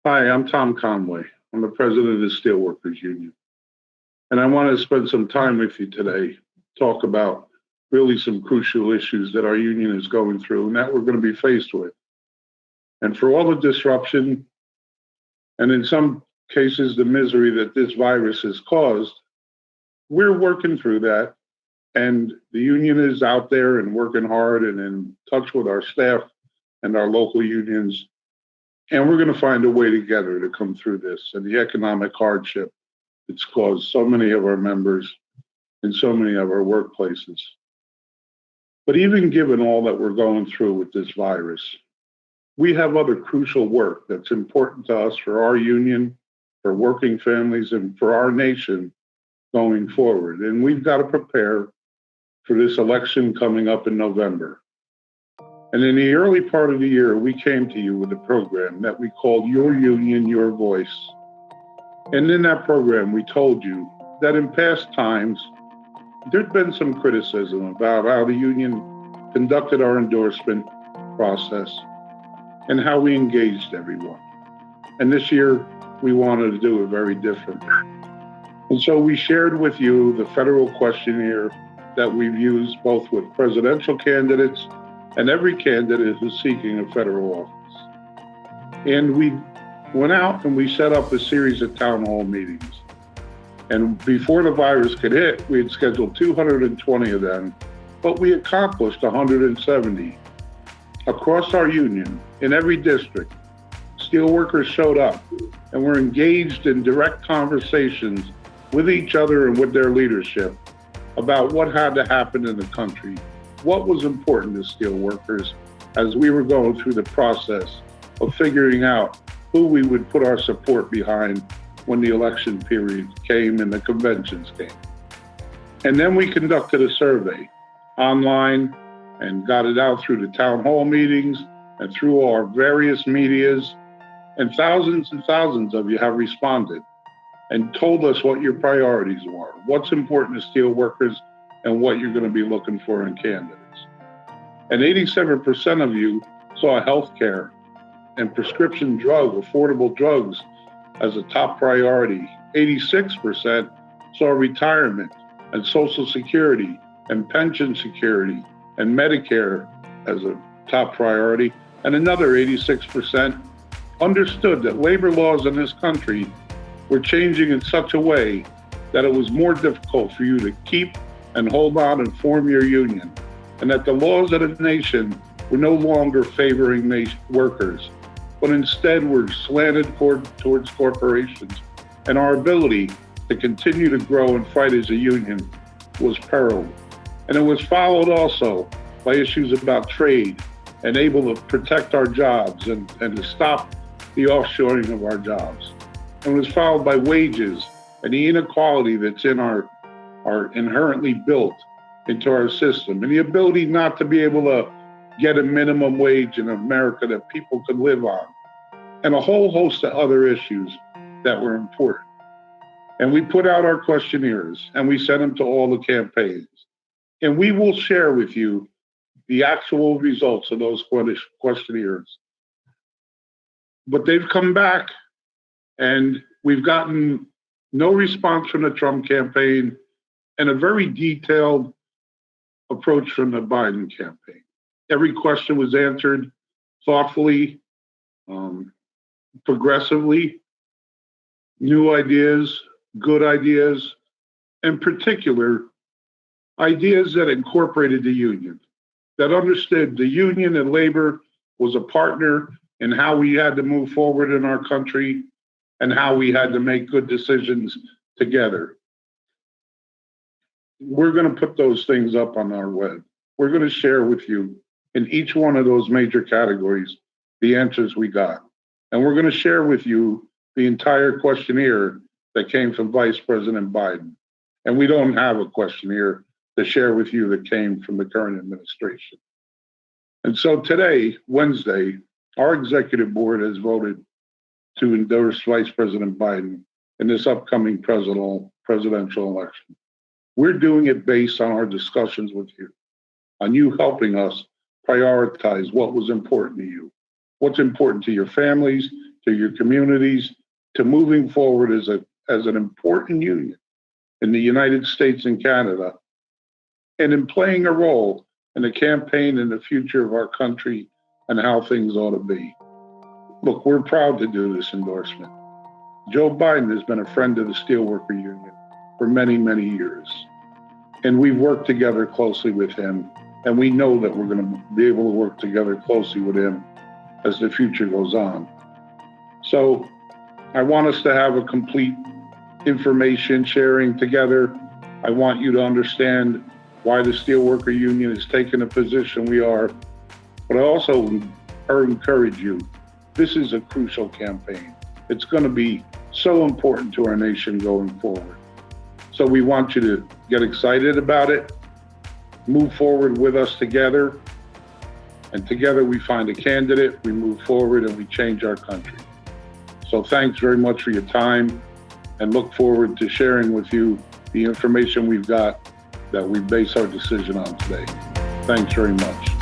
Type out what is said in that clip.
Hi, I'm Tom Conway. I'm the president of the Steelworkers Union. And I want to spend some time with you today, talk about really some crucial issues that our union is going through and that we're going to be faced with. And for all the disruption, and in some cases, the misery that this virus has caused, we're working through that. And the union is out there and working hard and in touch with our staff and our local unions. And we're going to find a way together to come through this and the economic hardship that's caused so many of our members in so many of our workplaces. But even given all that we're going through with this virus, we have other crucial work that's important to us for our union, for working families, and for our nation going forward. And we've got to prepare for this election coming up in November. And in the early part of the year, we came to you with a program that we called Your Union, Your Voice. And in that program, we told you that in past times, there'd been some criticism about how the union conducted our endorsement process and how we engaged everyone. And this year, we wanted to do it very differently. And so we shared with you the federal questionnaire that we've used both with presidential candidates and every candidate who's seeking a federal office. And we went out and we set up a series of town hall meetings. And before the virus could hit, we had scheduled 220 of them, but we accomplished 170. Across our union, in every district, steelworkers showed up and were engaged in direct conversations with each other and with their leadership about what had to happen in the country, what was important to steelworkers as we were going through the process of figuring out who we would put our support behind when the election period came and the conventions came. And then we conducted a survey online and got it out through the town hall meetings and through our various medias. And thousands of you have responded and told us what your priorities were, what's important to steelworkers, and what you're going to be looking for in candidates. And 87% of you saw healthcare and prescription affordable drugs as a top priority. 86% saw retirement and Social Security and pension security and Medicare as a top priority. And another 86% understood that labor laws in this country were changing in such a way that it was more difficult for you to keep and hold on and form your union, and that the laws of the nation were no longer favoring workers, but instead were slanted towards corporations, and our ability to continue to grow and fight as a union was periled. And it was followed also by issues about trade and able to protect our jobs and to stop the offshoring of our jobs. And it was followed by wages and the inequality that's in our inherently built into our system, and the ability not to be able to get a minimum wage in America that people could live on, and a whole host of other issues that were important. And we put out our questionnaires and we sent them to all the campaigns. And we will share with you the actual results of those questionnaires. But they've come back and we've gotten no response from the Trump campaign and a very detailed approach from the Biden campaign. Every question was answered thoughtfully, progressively, new ideas, good ideas, in particular, ideas that incorporated the union, that understood the union and labor was a partner in how we had to move forward in our country and how we had to make good decisions together. We're going to put those things up on our web. We're going to share with you in each one of those major categories the answers we got. And we're going to share with you the entire questionnaire that came from Vice President Biden. And we don't have a questionnaire to share with you that came from the current administration. And so today, Wednesday, our executive board has voted to endorse Vice President Biden in this upcoming presidential election. We're doing it based on our discussions with you, on you helping us prioritize what was important to you, what's important to your families, to your communities, to moving forward as an important union in the United States and Canada, and in playing a role in the campaign in the future of our country and how things ought to be. Look, we're proud to do this endorsement. Joe Biden has been a friend of the Steelworker Union for many, many years. And we've worked together closely with him, and we know that we're going to be able to work together closely with him as the future goes on. So I want us to have a complete information sharing together. I want you to understand why the Steelworker Union is taking the position we are, but I also encourage you, this is a crucial campaign. It's going to be so important to our nation going forward. So we want you to get excited about it, move forward with us together, and together we find a candidate, we move forward, and we change our country. So thanks very much for your time, and look forward to sharing with you the information we've got that we base our decision on today. Thanks very much.